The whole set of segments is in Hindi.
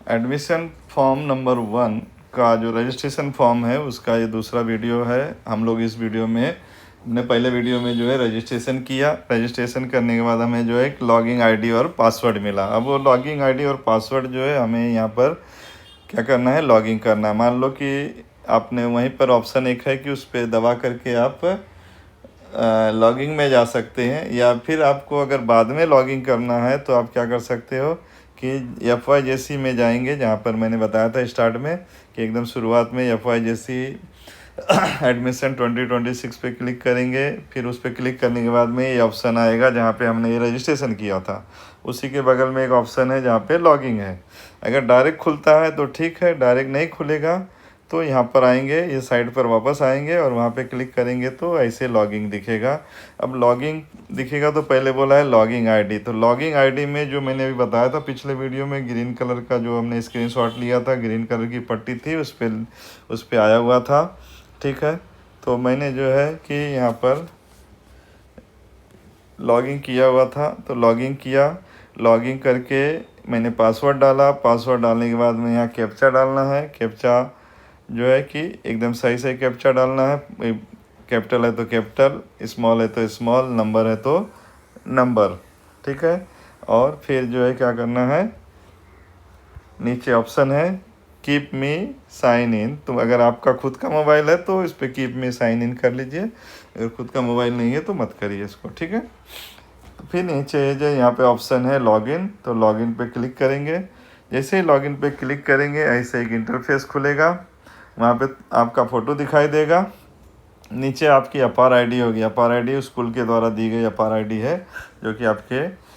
एडमिशन फॉर्म नंबर 1 का जो रजिस्ट्रेशन फॉर्म है उसका ये दूसरा वीडियो है। हम लोग इस वीडियो में अपने पहले वीडियो में जो है रजिस्ट्रेशन किया। रजिस्ट्रेशन करने के बाद हमें जो है एक लॉगिन आईडी और पासवर्ड मिला। अब वो लॉगिन आईडी और पासवर्ड जो है हमें यहाँ पर क्या करना है, लॉगिन करना है। मान लो कि आपने वहीं पर ऑप्शन एक है कि उस पर दबा करके आप लॉगिंग में जा सकते हैं, या फिर आपको अगर बाद में लॉगिन करना है तो आप क्या कर सकते हो कि FYJC में जाएंगे, जहाँ पर मैंने बताया था स्टार्ट में कि एकदम शुरुआत में FYJC एडमिशन 2026 पे क्लिक करेंगे। फिर उस पर क्लिक करने के बाद में ये ऑप्शन आएगा जहाँ पे हमने ये रजिस्ट्रेशन किया था। उसी के बगल में एक ऑप्शन है जहाँ पे लॉगिंग है। अगर डायरेक्ट खुलता है तो ठीक है, डायरेक्ट नहीं खुलेगा तो यहाँ पर आएंगे, ये साइड पर वापस आएंगे और वहाँ पे क्लिक करेंगे तो ऐसे लॉगिंग दिखेगा। अब लॉगिंग दिखेगा तो पहले बोला है लॉगिंग आईडी, तो लॉगिंग आईडी में जो मैंने अभी बताया था पिछले वीडियो में, ग्रीन कलर का जो हमने स्क्रीनशॉट लिया था, ग्रीन कलर की पट्टी थी उस पर आया हुआ था। ठीक है, तो मैंने जो है कि यहाँ पर लॉगिन किया हुआ था, तो लॉगिन किया। लॉगिन करके मैंने पासवर्ड डाला। पासवर्ड डालने के बाद में यहाँ कैप्चा डालना है। कैप्चा जो है कि एकदम सही से कैप्चा डालना है। कैपिटल है तो कैपिटल, स्मॉल है तो स्मॉल, नंबर है तो नंबर। ठीक है, और फिर जो है क्या करना है, नीचे ऑप्शन है कीप मी साइन इन। तो अगर आपका खुद का मोबाइल है तो इस पर कीप मी साइन इन कर लीजिए, अगर खुद का मोबाइल नहीं है तो मत करिए इसको। ठीक है, तो फिर नीचे जो यहाँ पे ऑप्शन है लॉगिन, तो लॉगिन पे क्लिक करेंगे। जैसे ही लॉगिन पे क्लिक करेंगे ऐसे एक इंटरफेस खुलेगा। वहाँ पे आपका फ़ोटो दिखाई देगा। नीचे आपकी अपार आईडी होगी। अपार आईडी स्कूल के द्वारा दी गई अपार आईडी है, जो कि आपके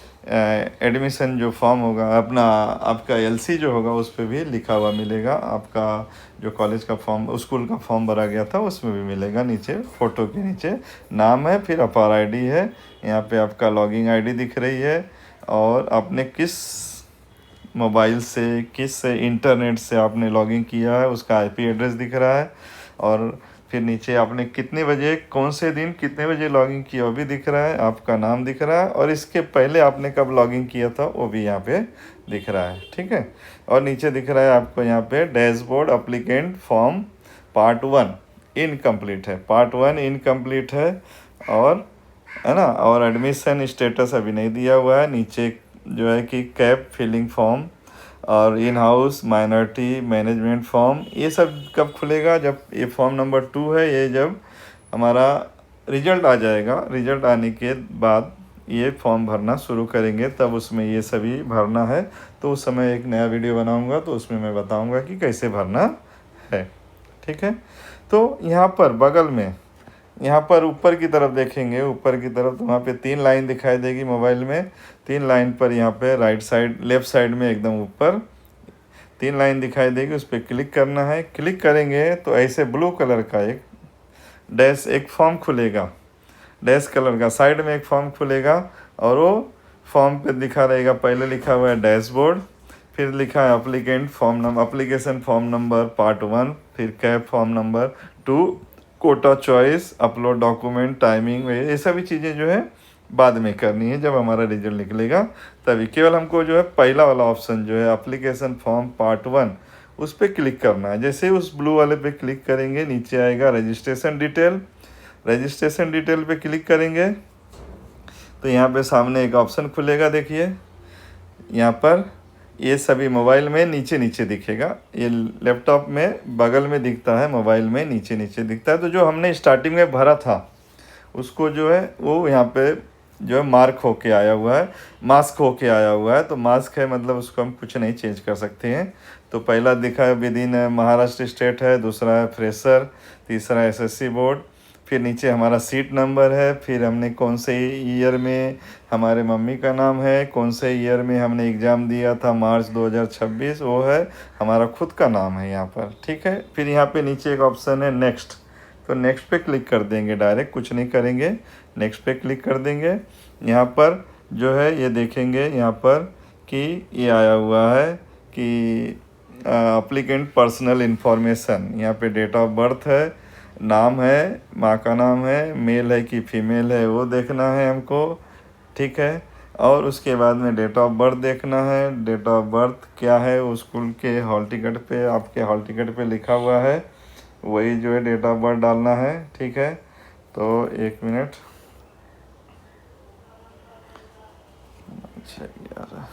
एडमिशन जो फॉर्म होगा, अपना आपका LC जो होगा उस पर भी लिखा हुआ मिलेगा। आपका जो कॉलेज का फॉर्म, स्कूल का फॉर्म भरा गया था उसमें भी मिलेगा। नीचे फ़ोटो के नीचे नाम है, फिर अपार आईडी है। यहाँ पे आपका लॉगिंग आईडी दिख रही है और आपने किस मोबाइल से, किस इंटरनेट से आपने लॉगिन किया है उसका IP एड्रेस दिख रहा है। और फिर नीचे आपने कितने बजे, कौन से दिन कितने बजे लॉगिन किया वो भी दिख रहा है। आपका नाम दिख रहा है और इसके पहले आपने कब लॉगिन किया था वो भी यहाँ पे दिख रहा है। ठीक है, और नीचे दिख रहा है आपको यहाँ पे dashboard applicant form part 1 incomplete है। पार्ट 1 इनकम्प्लीट है, और है ना, और एडमिशन स्टेटस अभी नहीं दिया हुआ है। नीचे जो है कि कैप फिलिंग फॉर्म और in house minority management form, ये सब कब खुलेगा, जब ये फॉर्म नंबर 2 है, ये जब हमारा रिजल्ट आ जाएगा। रिजल्ट आने के बाद ये फॉर्म भरना शुरू करेंगे, तब उसमें ये सभी भरना है। तो उस समय एक नया वीडियो बनाऊंगा तो उसमें मैं बताऊंगा कि कैसे भरना है। ठीक है, तो यहाँ पर बगल में, यहाँ पर ऊपर की तरफ देखेंगे, ऊपर की तरफ तो वहाँ पे 3 लाइन दिखाई देगी मोबाइल में। 3 लाइन पर यहाँ पे राइट साइड, लेफ़्ट साइड में एकदम ऊपर 3 लाइन दिखाई देगी, उस पर क्लिक करना है। क्लिक करेंगे तो ऐसे ब्लू कलर का एक डैश, एक फॉर्म खुलेगा, डैश कलर का साइड में एक फॉर्म खुलेगा। और वो फॉर्म पे लिखा रहेगा, पहले लिखा हुआ है डैशबोर्ड, फिर लिखा है applicant form number, application form number part 1, फिर CAP form number 2, quota choice, upload document, timing, ये सभी चीज़ें जो है बाद में करनी है, जब हमारा रिजल्ट निकलेगा तभी। केवल हमको जो है पहला वाला ऑप्शन जो है एप्लीकेशन फॉर्म पार्ट 1, उस पर क्लिक करना है। जैसे ही उस ब्लू वाले पे क्लिक करेंगे नीचे आएगा रजिस्ट्रेशन डिटेल। रजिस्ट्रेशन डिटेल पे क्लिक करेंगे तो यहाँ पे सामने एक ऑप्शन खुलेगा। देखिए यहाँ पर ये सभी मोबाइल में नीचे नीचे दिखेगा, ये लैपटॉप में बगल में दिखता है, मोबाइल में नीचे नीचे दिखता है। तो जो हमने स्टार्टिंग में भरा था उसको जो है वो यहाँ पे जो है मार्क होके आया हुआ है, मास्क होके आया हुआ है। तो मास्क है मतलब उसको हम कुछ नहीं चेंज कर सकते हैं। तो पहला दिखा है विद इन महाराष्ट्र स्टेट है, दूसरा है फ्रेशर, तीसरा SSC बोर्ड, फिर नीचे हमारा सीट नंबर है, फिर हमने कौन से ईयर में, हमारे मम्मी का नाम है, कौन से ईयर में हमने एग्ज़ाम दिया था, मार्च 2026, वो है हमारा खुद का नाम है यहाँ पर। ठीक है, फिर यहाँ पे नीचे एक ऑप्शन है नेक्स्ट, तो नेक्स्ट पे क्लिक कर देंगे, डायरेक्ट कुछ नहीं करेंगे, नेक्स्ट पे क्लिक कर देंगे। यहाँ पर जो है ये देखेंगे यहाँ पर कि ये आया हुआ है कि एप्लीकेंट पर्सनल इन्फॉर्मेशन, यहाँ पे डेट ऑफ बर्थ है, नाम है, माँ का नाम है, मेल है कि फीमेल है वो देखना है हमको। ठीक है, और उसके बाद में डेट ऑफ बर्थ देखना है। डेट ऑफ बर्थ क्या है, वो स्कूल के हॉल टिकट पे, आपके हॉल टिकट पे लिखा हुआ है, वही जो है डेट ऑफ बर्थ डालना है। ठीक है, तो 1 मिनट। अच्छा यार,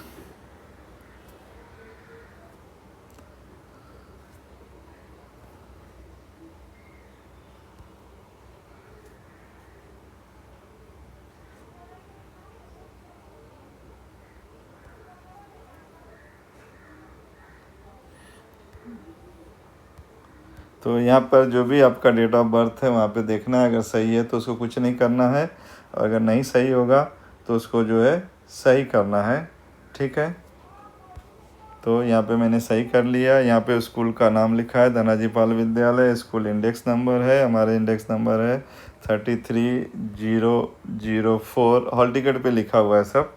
तो यहाँ पर जो भी आपका डेट ऑफ बर्थ है वहाँ पे देखना है, अगर सही है तो उसको कुछ नहीं करना है, और अगर नहीं सही होगा तो उसको जो है सही करना है। ठीक है, तो यहाँ पे मैंने सही कर लिया। यहाँ पे स्कूल का नाम लिखा है धनाजी पाल विद्यालय, स्कूल इंडेक्स नंबर है, हमारे इंडेक्स नंबर है 33004, हॉल टिकट पे लिखा हुआ है सब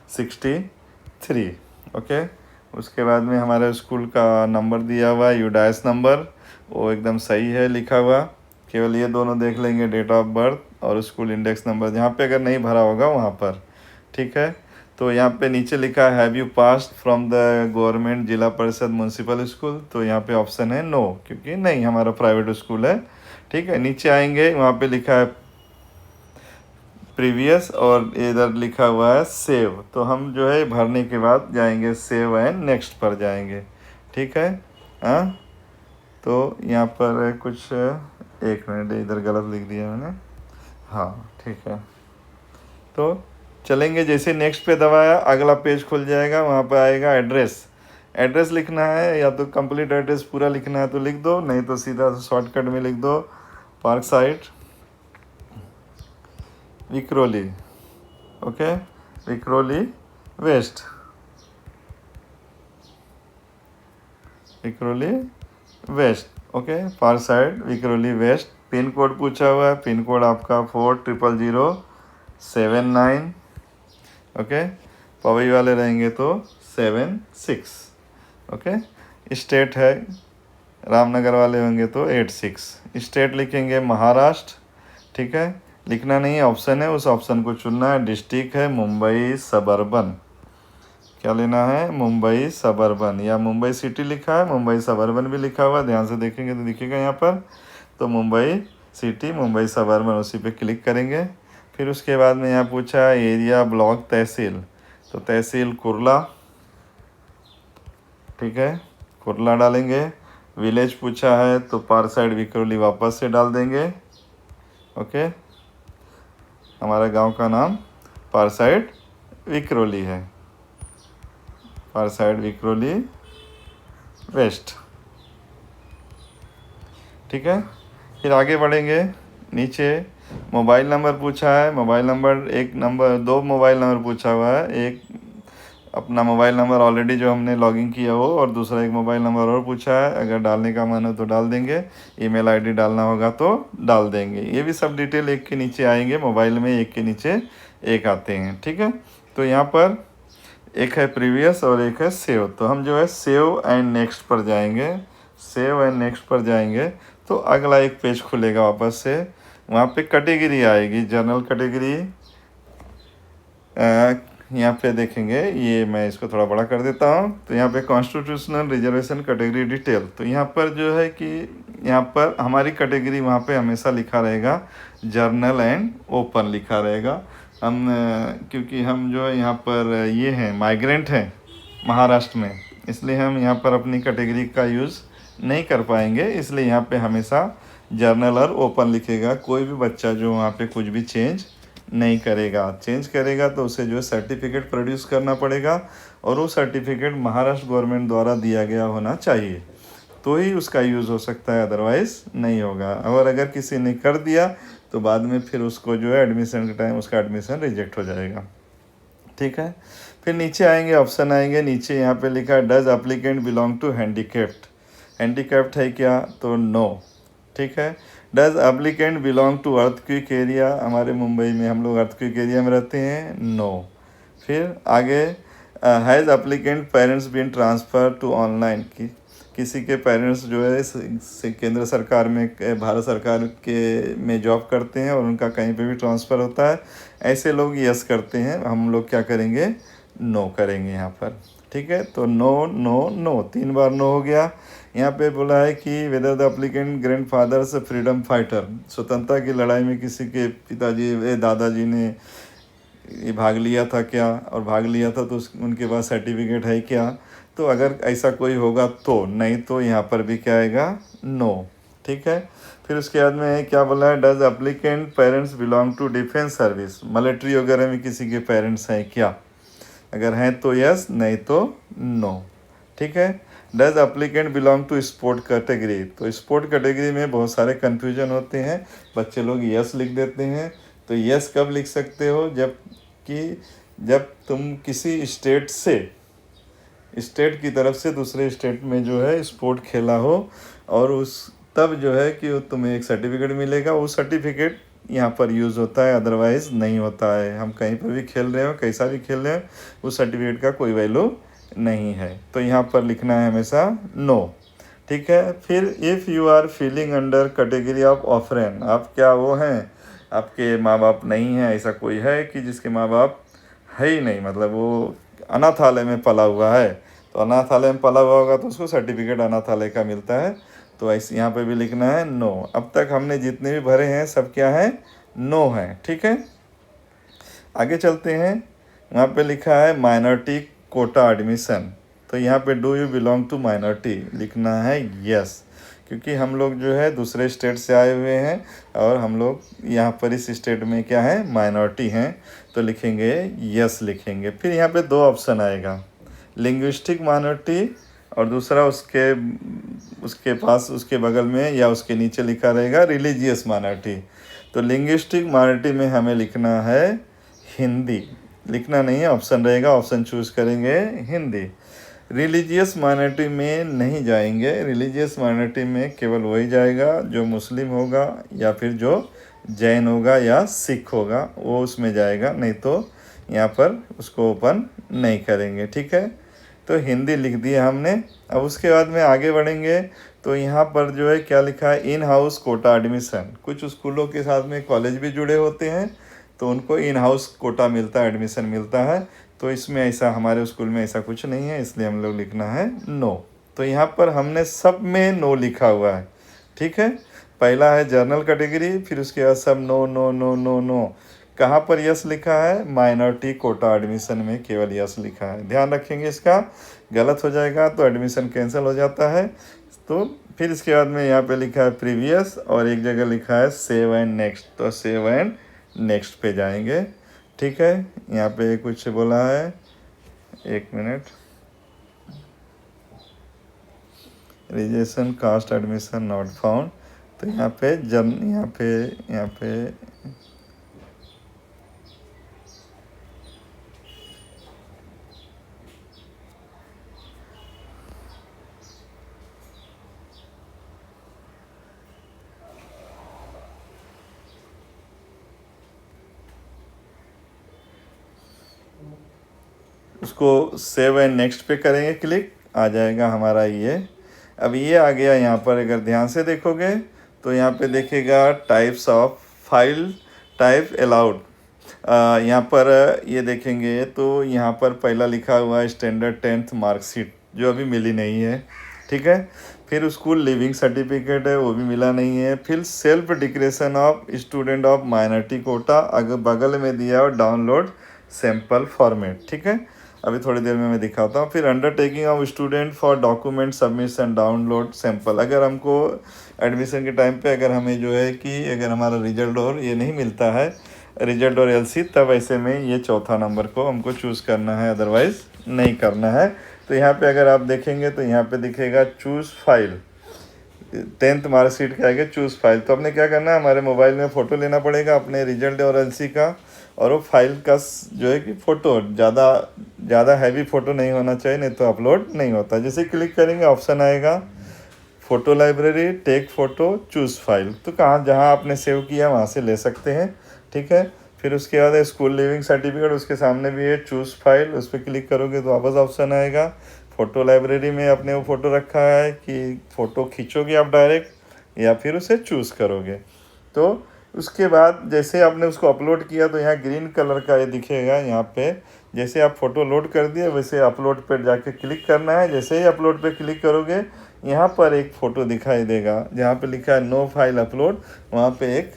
63। ओके, उसके बाद में हमारे स्कूल का नंबर दिया हुआ है यूडाइस नंबर, वो एकदम सही है लिखा हुआ। केवल ये दोनों देख लेंगे, डेट ऑफ बर्थ और स्कूल इंडेक्स नंबर, जहाँ पे अगर नहीं भरा होगा वहाँ पर। ठीक है, तो यहाँ पे नीचे लिखा है have you passed from the government जिला परिषद म्यूनसिपल स्कूल, तो यहाँ पे ऑप्शन है नो, क्योंकि नहीं, हमारा प्राइवेट स्कूल है। ठीक है, नीचे आएंगे, वहाँ पे लिखा है प्रीवियस और इधर लिखा हुआ है सेव, तो हम जो है भरने के बाद जाएंगे सेव एंड नेक्स्ट पर जाएंगे। ठीक है, हाँ, तो यहाँ पर कुछ, 1 मिनट, इधर गलत लिख दिया मैंने। हाँ ठीक है, तो चलेंगे, जैसे नेक्स्ट पे दबाया अगला पेज खुल जाएगा, वहाँ पे आएगा एड्रेस। एड्रेस लिखना है, या तो कंप्लीट एड्रेस पूरा लिखना है तो लिख दो, नहीं तो सीधा शॉर्टकट में लिख दो park side Vikhroli. Okay, Vikhroli west, Vikhroli west. Okay, park side Vikhroli west. Pin code पूछा हुआ है, पिन कोड आपका 400079। ओके, पवई वाले रहेंगे तो 76। ओके, स्टेट है, रामनगर वाले होंगे तो 86। स्टेट लिखेंगे महाराष्ट्र। ठीक है, लिखना नहीं है, ऑप्शन है, उस ऑप्शन को चुनना है। डिस्ट्रिक्ट है मुंबई सबर्बन, क्या लेना है, मुंबई सबर्बन, या मुंबई सिटी लिखा है, मुंबई सबर्बन भी लिखा हुआ है, ध्यान से देखेंगे तो दिखेगा यहाँ पर। तो मुंबई सिटी, मुंबई सबर्बन, उसी पे क्लिक करेंगे। फिर उसके बाद में यहाँ पूछा है एरिया, ब्लॉक, तहसील, तो तहसील कुर्ला। ठीक है, कुर्ला डालेंगे। विलेज पूछा है तो पार साइड विक्रोली वापस से डाल देंगे। ओके, हमारा गांव का नाम पार साइड विक्रोली है, पार साइड विक्रोली वेस्ट। ठीक है, फिर आगे बढ़ेंगे। नीचे मोबाइल नंबर पूछा है, मोबाइल नंबर एक नंबर, 2 मोबाइल नंबर पूछा हुआ है, एक अपना मोबाइल नंबर ऑलरेडी जो हमने लॉगिन किया हो, और दूसरा एक मोबाइल नंबर और पूछा है, अगर डालने का मन हो तो डाल देंगे, ईमेल आईडी डालना होगा तो डाल देंगे। ये भी सब डिटेल एक के नीचे आएंगे, मोबाइल में एक के नीचे एक आते हैं। ठीक है, तो यहाँ पर एक है प्रीवियस और एक है सेव, तो हम जो है सेव एंड नेक्स्ट पर जाएंगे। सेव एंड नेक्स्ट पर जाएंगे तो अगला एक पेज खुलेगा वापस से, वहाँ पे कैटेगरी आएगी, जनरल कैटेगरी। यहाँ पे देखेंगे, ये मैं इसको थोड़ा बड़ा कर देता हूँ, तो यहाँ पे कॉन्स्टिट्यूशनल रिजर्वेशन कैटेगरी डिटेल, तो यहाँ पर जो है कि यहाँ पर हमारी कैटेगरी वहाँ पे हमेशा लिखा रहेगा जर्नल एंड ओपन लिखा रहेगा। हम क्योंकि हम जो है यहाँ पर ये हैं माइग्रेंट हैं महाराष्ट्र में, इसलिए हम यहाँ पर अपनी कैटेगरी का यूज़ नहीं कर पाएंगे, इसलिए यहाँ पे हमेशा जर्नल और ओपन लिखेगा। कोई भी बच्चा जो वहाँ पे कुछ भी चेंज नहीं करेगा, चेंज करेगा तो उसे जो है सर्टिफिकेट प्रोड्यूस करना पड़ेगा, और वो सर्टिफिकेट महाराष्ट्र गवर्नमेंट द्वारा दिया गया होना चाहिए, तो ही उसका यूज़ हो सकता है, अदरवाइज़ नहीं होगा। और अगर किसी ने कर दिया तो बाद में फिर उसको जो है एडमिशन के टाइम उसका एडमिशन रिजेक्ट हो जाएगा। ठीक है, फिर नीचे आएंगे, ऑप्शन आएंगे नीचे, यहाँ पे लिखा है does applicant belong to handicapped, handicapped है क्या, तो नो। ठीक है, does applicant belong to earthquake area, हमारे मुंबई में हम लोग अर्थक्वेक एरिया में रहते हैं, नो। फिर आगे has applicant parents been transfer to online की किसी के पेरेंट्स जो है केंद्र सरकार में भारत सरकार के में जॉब करते हैं और उनका कहीं पे भी ट्रांसफ़र होता है, ऐसे लोग यस करते हैं, हम लोग क्या करेंगे, नो करेंगे यहाँ पर। ठीक है, तो नो नो नो 3 बार नो हो गया। यहाँ पे बोला है कि whether the applicant grandfathers freedom fighter, स्वतंत्रता की लड़ाई में किसी के पिताजी दादाजी ने ये भाग लिया था क्या, और भाग लिया था तो उनके पास सर्टिफिकेट है क्या, तो अगर ऐसा कोई होगा तो, नहीं तो यहाँ पर भी क्या आएगा, नो। ठीक है, फिर उसके बाद में क्या बोला है, does applicant parents belong to defence service, military वगैरह में किसी के पेरेंट्स हैं क्या, अगर हैं तो यस, नहीं तो नो। ठीक है, does applicant belong to sport category, तो स्पोर्ट कैटेगरी में बहुत सारे कन्फ्यूजन होते हैं, बच्चे लोग यस लिख देते हैं। तो यस कब लिख सकते हो, जब तुम किसी स्टेट की तरफ से दूसरे स्टेट में जो है स्पोर्ट खेला हो, और उस तब जो है कि तुम्हें एक सर्टिफिकेट मिलेगा, वो सर्टिफिकेट यहाँ पर यूज़ होता है, अदरवाइज़ नहीं होता है। हम कहीं पर भी खेल रहे हो, कैसा भी खेल रहे हो, उस सर्टिफिकेट का कोई वैल्यू नहीं है, तो यहाँ पर लिखना है हमेशा नो। ठीक है, फिर if you are feeling under category of ऑफरेन, आप क्या वो हैं, आपके माँ बाप नहीं हैं, ऐसा कोई है कि जिसके माँ बाप है ही नहीं, मतलब वो अनाथालय में पला हुआ है, तो अनाथालय में पला हुआ होगा तो उसको सर्टिफिकेट अनाथालय का मिलता है, तो ऐसे यहाँ पे भी लिखना है नो। अब तक हमने जितने भी भरे हैं सब क्या है, नो है। ठीक है, आगे चलते हैं, वहाँ पे लिखा है माइनॉरिटी कोटा एडमिशन, तो यहाँ पे do you belong to minority लिखना है यस, क्योंकि हम लोग जो है दूसरे स्टेट से आए हुए हैं और हम लोग यहाँ पर इस स्टेट में क्या है, माइनॉरिटी हैं, तो लिखेंगे यस लिखेंगे। फिर यहाँ पे 2 ऑप्शन आएगा, लिंग्विस्टिक माइनॉरिटी और दूसरा उसके पास उसके बगल में या उसके नीचे लिखा रहेगा रिलीजियस माइनॉरिटी। तो लिंग्विस्टिक माइनॉरिटी में हमें लिखना है हिंदी, लिखना नहीं है, ऑप्शन रहेगा, ऑप्शन चूज़ करेंगे हिंदी। रिलीजियस माइनॉरिटी में नहीं जाएंगे, रिलीजियस माइनॉरिटी में केवल वही जाएगा जो मुस्लिम होगा या फिर जो जैन होगा या सिख होगा, वो उसमें जाएगा, नहीं तो यहाँ पर उसको ओपन नहीं करेंगे। ठीक है, तो हिंदी लिख दिया हमने। अब उसके बाद में आगे बढ़ेंगे, तो यहाँ पर जो है क्या लिखा है, इन हाउस कोटा एडमिशन, कुछ स्कूलों के साथ में कॉलेज भी जुड़े होते हैं, तो उनको इन हाउस कोटा मिलता है, एडमिशन मिलता है, तो इसमें ऐसा हमारे स्कूल में ऐसा कुछ नहीं है, इसलिए हम लोग लिखना है नो। तो यहाँ पर हमने सब में नो लिखा हुआ है। ठीक है, पहला है जनरल कैटेगरी, फिर उसके बाद सब no no no no no. कहाँ पर यस लिखा है, माइनॉरिटी कोटा एडमिशन में केवल यस लिखा है, ध्यान रखेंगे, इसका गलत हो जाएगा तो एडमिशन कैंसिल हो जाता है। तो फिर इसके बाद में यहाँ पे लिखा है प्रीवियस और एक जगह लिखा है सेव एंड नेक्स्ट, तो सेव एंड नेक्स्ट पे जाएंगे। ठीक है, यहाँ पे कुछ बोला है, 1 minute, rejection caste admission not found, तो यहाँ पे उसको सेव एंड नेक्स्ट पे करेंगे क्लिक, आ जाएगा हमारा ये। अब ये आ गया, यहाँ पर अगर ध्यान से देखोगे तो यहाँ पे देखेगा types of file type allowed, यहाँ पर ये देखेंगे तो यहाँ पर पहला लिखा हुआ है स्टैंडर्ड 10th मार्कशीट, जो अभी मिली नहीं है। ठीक है, फिर स्कूल लिविंग सर्टिफिकेट है, वो भी मिला नहीं है। फिर self declaration of student of minority quota, अगर बगल में दिया हो डाउनलोड सैम्पल फॉर्मेट। ठीक है, अभी थोड़ी देर में मैं दिखाता हूँ। फिर undertaking of student for document submission download sample, अगर हमको एडमिशन के टाइम पे अगर हमें जो है कि अगर हमारा रिजल्ट और ये नहीं मिलता है, रिजल्ट और एलसी, तब ऐसे में ये चौथा नंबर को हमको चूज़ करना है, अदरवाइज़ नहीं करना है। तो यहाँ पे अगर आप देखेंगे तो यहाँ पे दिखेगा चूज़ फाइल, 10th मार्कशीट के आगे चूज़ फाइल। तो आपने क्या करना है, हमारे मोबाइल में फ़ोटो लेना पड़ेगा अपने रिजल्ट और एलसी का, और वो फाइल का जो है कि फ़ोटो ज़्यादा हैवी फ़ोटो नहीं होना चाहिए, नहीं तो अपलोड नहीं होता। जैसे क्लिक करेंगे ऑप्शन आएगा photo library, take photo, choose file, तो जहाँ आपने सेव किया वहाँ से ले सकते हैं। ठीक है, फिर उसके बाद है स्कूल लिविंग सर्टिफिकेट, उसके सामने भी है चूज़ फाइल, उस पर क्लिक करोगे तो वापस ऑप्शन आएगा। फ़ोटो लाइब्रेरी में अपने वो फ़ोटो रखा है कि फ़ोटो खींचोगे आप डायरेक्ट या फिर उसे चूज़ करोगे। तो उसके बाद जैसे आपने उसको अपलोड किया तो यहाँ ग्रीन कलर का ये दिखेगा यहाँ पे। जैसे आप फ़ोटो लोड कर दिए वैसे अपलोड पर जाके क्लिक करना है। जैसे ही अपलोड पे क्लिक करोगे यहाँ पर एक फ़ोटो दिखाई देगा जहाँ पे लिखा है नो फाइल अपलोड, वहाँ पे एक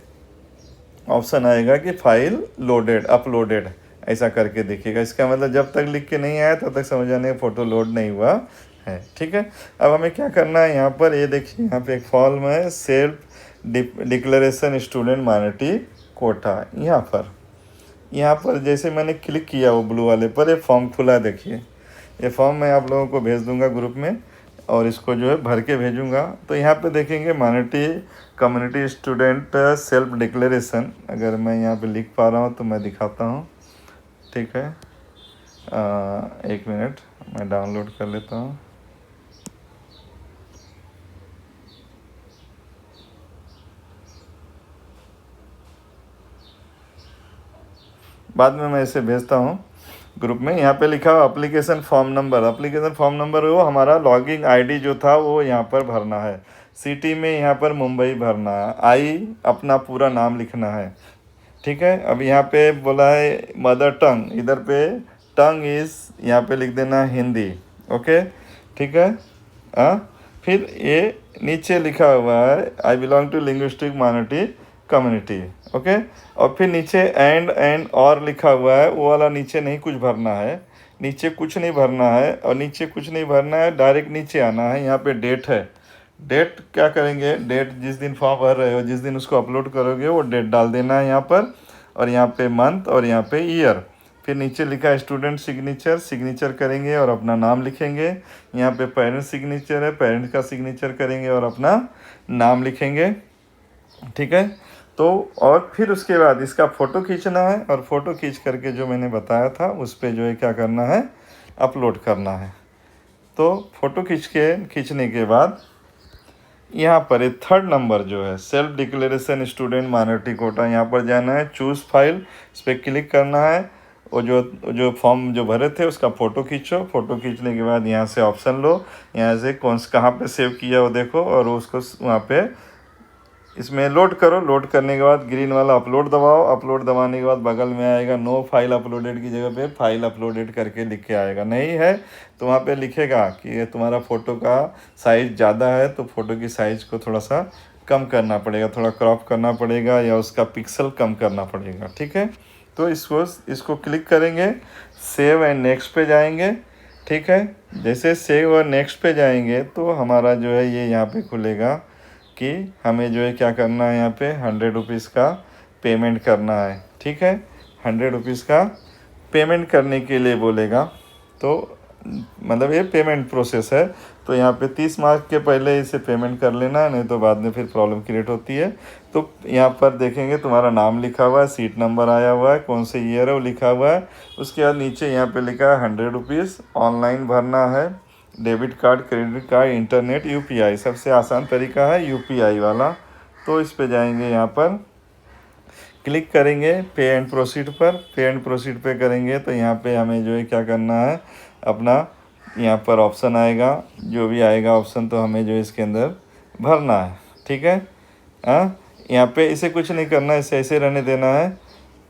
ऑप्शन आएगा कि फाइल लोडेड अपलोडेड, ऐसा करके देखिएगा। इसका मतलब जब तक लिख के नहीं आया तब तक समझ आने फ़ोटो लोड नहीं हुआ है। ठीक है, अब हमें क्या करना है, यहाँ पर ये देखिए यहाँ पे एक फॉर्म है self declaration student minority quota. यहाँ पर जैसे मैंने क्लिक किया वो ब्लू वाले पर, ये फॉर्म खुला है। देखिए ये फॉर्म मैं आप लोगों को भेज दूंगा ग्रुप में और इसको जो है भर के भेजूंगा। तो यहाँ पे देखेंगे minority community student self declaration, अगर मैं यहाँ पे लिख पा रहा हूँ तो मैं दिखाता हूँ। ठीक है, एक मिनट मैं डाउनलोड कर लेता हूँ। बाद में मैं इसे भेजता हूँ ग्रुप में। यहाँ पे लिखा हुआ application form number, application form number वो हमारा लॉगिंग आईडी जो था वो यहाँ पर भरना है। सिटी में यहाँ पर मुंबई भरना है, आई अपना पूरा नाम लिखना है। ठीक है, अब यहाँ पे बोला है मदर टंग, इधर पे टंग इज़ यहाँ पे लिख देना हिंदी। ओके, ठीक है। हाँ, फिर ये नीचे लिखा हुआ है I belong to linguistic minority community. Okay, और फिर नीचे एंड और लिखा हुआ है, वो वाला नीचे नहीं कुछ भरना है, नीचे कुछ नहीं भरना है और नीचे कुछ नहीं भरना है, डायरेक्ट नीचे आना है। यहाँ पे डेट है, डेट क्या करेंगे, डेट जिस दिन फॉर्म भर रहे हो जिस दिन उसको अपलोड करोगे वो डेट डाल देना है यहाँ पर, और यहाँ पे मंथ और यहाँ पे ईयर। फिर नीचे लिखा है स्टूडेंट सिग्नेचर, सिग्नेचर करेंगे और अपना नाम लिखेंगे। यहाँ पे पेरेंट सिग्नेचर है, पेरेंट का सिग्नेचर करेंगे और अपना नाम लिखेंगे। ठीक है, तो और फिर उसके बाद इसका फ़ोटो खींचना है और फ़ोटो खींच करके जो मैंने बताया था उस पर जो है क्या करना है, अपलोड करना है। तो फ़ोटो खींचने के बाद यहाँ पर एक थर्ड नंबर जो है self declaration student minority quota, यहाँ पर जाना है चूज़ फाइल, इस पर क्लिक करना है। वो जो फॉर्म जो भरे थे उसका फ़ोटो खींचो, फ़ोटो खींचने के बाद यहाँ से ऑप्शन लो, यहाँ से कौन से कहाँ पे सेव किया वो देखो और उसको वहाँ पे इसमें लोड करो। लोड करने के बाद ग्रीन वाला अपलोड दबाओ, अपलोड दबाने के बाद बगल में आएगा नो फाइल अपलोडेड की जगह पे फाइल अपलोडेड करके लिख के आएगा। नहीं है तो वहाँ पे लिखेगा कि ये तुम्हारा फ़ोटो का साइज़ ज़्यादा है तो फ़ोटो की साइज़ को थोड़ा सा कम करना पड़ेगा, थोड़ा क्रॉप करना पड़ेगा या उसका पिक्सल कम करना पड़ेगा। ठीक है, तो इसको क्लिक करेंगे, सेव एंड नेक्स्ट पे जाएंगे। ठीक है, जैसे सेव और नेक्स्ट पे जाएंगे तो हमारा जो है ये यहाँ पे खुलेगा कि हमें जो है क्या करना है, यहाँ पे 100 रुपीज़ का पेमेंट करना है। ठीक है, 100 रुपीज़ का पेमेंट करने के लिए बोलेगा। तो मतलब ये पेमेंट प्रोसेस है, तो यहाँ पे 30 मार्च के पहले इसे पेमेंट कर लेना है, नहीं तो बाद में फिर प्रॉब्लम क्रिएट होती है। तो यहाँ पर देखेंगे तुम्हारा नाम लिखा हुआ है, सीट नंबर आया हुआ है, कौन से ईयर है वो लिखा हुआ है। उसके बाद नीचे यहाँ पे लिखा है 100 रुपीज़ ऑनलाइन भरना है, debit card, credit card, internet, UPI. सबसे आसान तरीका है यूपीआई वाला। तो इस पे जाएंगे, यहाँ पर क्लिक करेंगे पे एंड प्रोसीड पर। पे एंड प्रोसीड पे करेंगे तो यहाँ पे हमें जो है क्या करना है, अपना यहाँ पर ऑप्शन आएगा, जो भी आएगा ऑप्शन तो हमें जो इसके अंदर भरना है। ठीक है, हाँ, यहाँ पे इसे कुछ नहीं करना है, इसे ऐसे रहने देना है,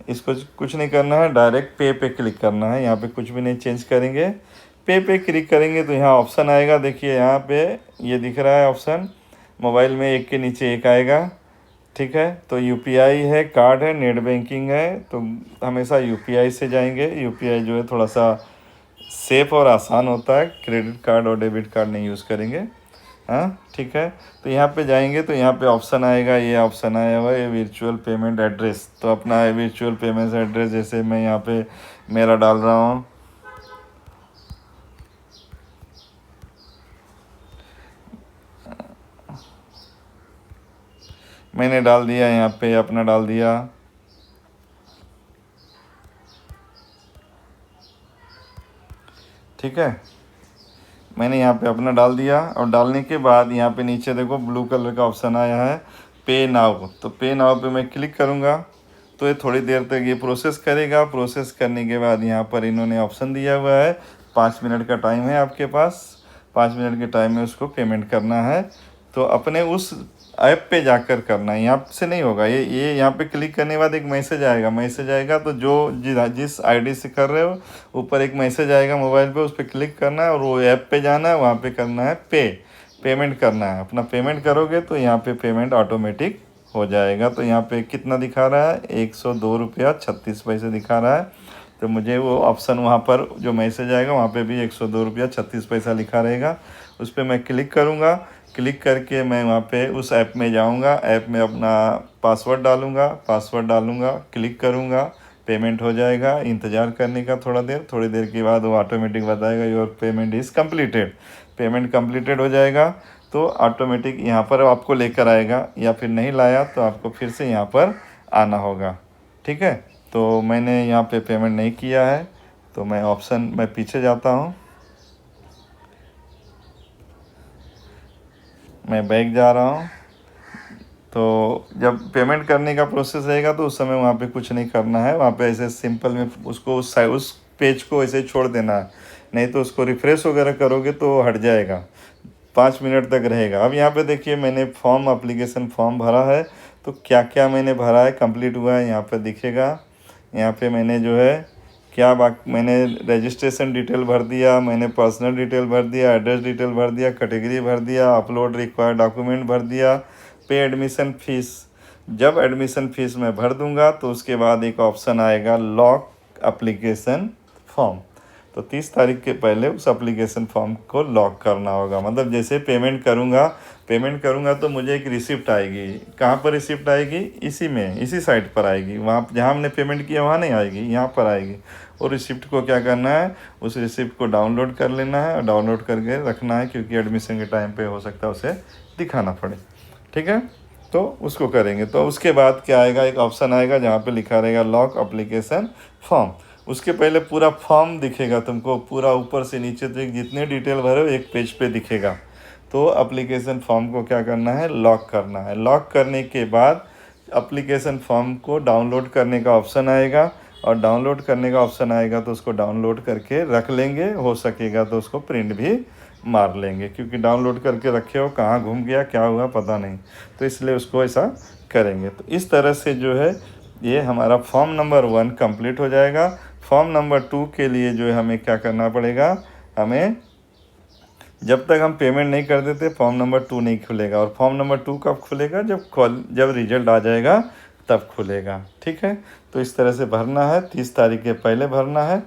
इसको कुछ नहीं करना है, डायरेक्ट पे क्लिक करना है। यहाँ पे कुछ भी नहीं चेंज करेंगे, पे क्लिक करेंगे तो यहाँ ऑप्शन आएगा। देखिए यहाँ पे ये दिख रहा है ऑप्शन, मोबाइल में एक के नीचे एक आएगा। ठीक है, तो यूपीआई है, कार्ड है, नेट बैंकिंग है, तो हमेशा यूपीआई से जाएंगे। यूपीआई जो है थोड़ा सा सेफ और आसान होता है, क्रेडिट कार्ड और डेबिट कार्ड नहीं यूज़ करेंगे। हाँ, ठीक है, तो यहाँ पे जाएंगे तो यहाँ पे ऑप्शन आएगा, ये ऑप्शन आया हुआ है वर्चुअल पेमेंट एड्रेस। तो अपना वर्चुअल पेमेंट एड्रेस जैसे मैं यहाँ पे मेरा डाल रहा हूँ, मैंने डाल दिया, यहाँ पे अपना डाल दिया। ठीक है, मैंने यहाँ पे अपना डाल दिया और डालने के बाद यहाँ पे नीचे देखो ब्लू कलर का ऑप्शन आया है पे नाउ। तो पे नाउ पे मैं क्लिक करूँगा तो ये थोड़ी देर तक ये प्रोसेस करेगा। प्रोसेस करने के बाद यहाँ पर इन्होंने ऑप्शन दिया हुआ है 5 मिनट का टाइम है आपके पास। 5 मिनट के टाइम में उसको पेमेंट करना है। तो अपने उस ऐप पे जाकर करना है, यहाँ से नहीं होगा। ये यहाँ पे क्लिक करने के बाद एक मैसेज आएगा। मैसेज आएगा तो जिस आईडी से कर रहे हो ऊपर एक मैसेज आएगा मोबाइल पे, उस पर क्लिक करना है और वो ऐप पे जाना है। वहाँ पे करना है पेमेंट करना है। अपना पेमेंट करोगे तो यहाँ पे पेमेंट ऑटोमेटिक हो जाएगा। तो यहाँ पे कितना दिखा रहा है, 102 रुपया 36 पैसे दिखा रहा है। तो मुझे वो ऑप्शन वहाँ पर जो मैसेज आएगा वहाँ पे भी 102 रुपया 36 पैसा लिखा रहेगा। उस पर मैं क्लिक करूँगा। क्लिक करके मैं वहाँ पे उस ऐप में जाऊँगा। ऐप में अपना पासवर्ड डालूँगा, क्लिक करूँगा, पेमेंट हो जाएगा। इंतज़ार करने का थोड़ी देर के बाद वो ऑटोमेटिक बताएगा your payment is completed. Payment completed हो जाएगा तो ऑटोमेटिक यहाँ पर आपको लेकर आएगा, या फिर नहीं लाया तो आपको फिर से यहाँ पर आना होगा। ठीक है, तो मैंने यहाँ पे पेमेंट नहीं किया है तो मैं पीछे जाता हूँ। मैं बैक जा रहा हूँ। तो जब पेमेंट करने का प्रोसेस रहेगा तो उस समय वहाँ पे कुछ नहीं करना है। वहाँ पे ऐसे सिंपल में उसको उस पेज को ऐसे छोड़ देना है, नहीं तो उसको रिफ़्रेश वगैरह करोगे तो हट जाएगा। 5 मिनट तक रहेगा। अब यहाँ पे देखिए मैंने एप्लीकेशन फॉर्म भरा है। तो क्या क्या मैंने भरा है, कंप्लीट हुआ है, यहाँ पे दिखेगा। यहाँ पे मैंने जो है मैंने रजिस्ट्रेशन डिटेल भर दिया, मैंने पर्सनल डिटेल भर दिया, एड्रेस डिटेल भर दिया, कैटेगरी भर दिया, अपलोड रिक्वायर्ड डॉक्यूमेंट भर दिया, पे एडमिशन फ़ीस। जब एडमिशन फ़ीस मैं भर दूंगा तो उसके बाद एक ऑप्शन आएगा लॉक एप्लीकेशन फॉर्म। तो 30 तारीख के पहले उस एप्लीकेशन फॉर्म को लॉक करना होगा। मतलब जैसे पेमेंट करूँगा तो मुझे एक रिसिप्ट आएगी। कहाँ पर रिसिप्ट आएगी, इसी साइट पर आएगी। वहाँ जहाँ हमने पेमेंट किया वहाँ नहीं आएगी, यहाँ पर आएगी। और रिसिप्ट को क्या करना है, उस रिसिप्ट को डाउनलोड कर लेना है और डाउनलोड करके रखना है, क्योंकि एडमिशन के टाइम पे हो सकता है उसे दिखाना पड़े। ठीक है, तो उसको करेंगे। तो उसके बाद क्या आएगा, एक ऑप्शन आएगा जहाँ पे लिखा रहेगा लॉक एप्लीकेशन फॉर्म। उसके पहले पूरा फॉर्म दिखेगा तुमको, पूरा ऊपर से नीचे तक जितने डिटेल भरे हो एक पेज पे दिखेगा। तो एप्लीकेशन फॉर्म को क्या करना है, लॉक करना है। लॉक करने के बाद एप्लीकेशन फॉर्म को डाउनलोड करने का ऑप्शन आएगा, और डाउनलोड करने का ऑप्शन आएगा तो उसको डाउनलोड करके रख लेंगे। हो सकेगा तो उसको प्रिंट भी मार लेंगे, क्योंकि डाउनलोड करके रखे हो कहाँ घूम गया क्या हुआ पता नहीं, तो इसलिए उसको ऐसा करेंगे। तो इस तरह से जो है ये हमारा फॉर्म नंबर 1 कंप्लीट हो जाएगा। फॉर्म नंबर 2 के लिए जो है हमें क्या करना पड़ेगा, हमें जब तक हम पेमेंट नहीं कर देते फॉर्म नंबर 2 नहीं खुलेगा। और फॉर्म नंबर 2 कब खुलेगा, जब रिजल्ट आ जाएगा तब खुलेगा। ठीक है, तो इस तरह से भरना है, 30 तारीख के पहले भरना है।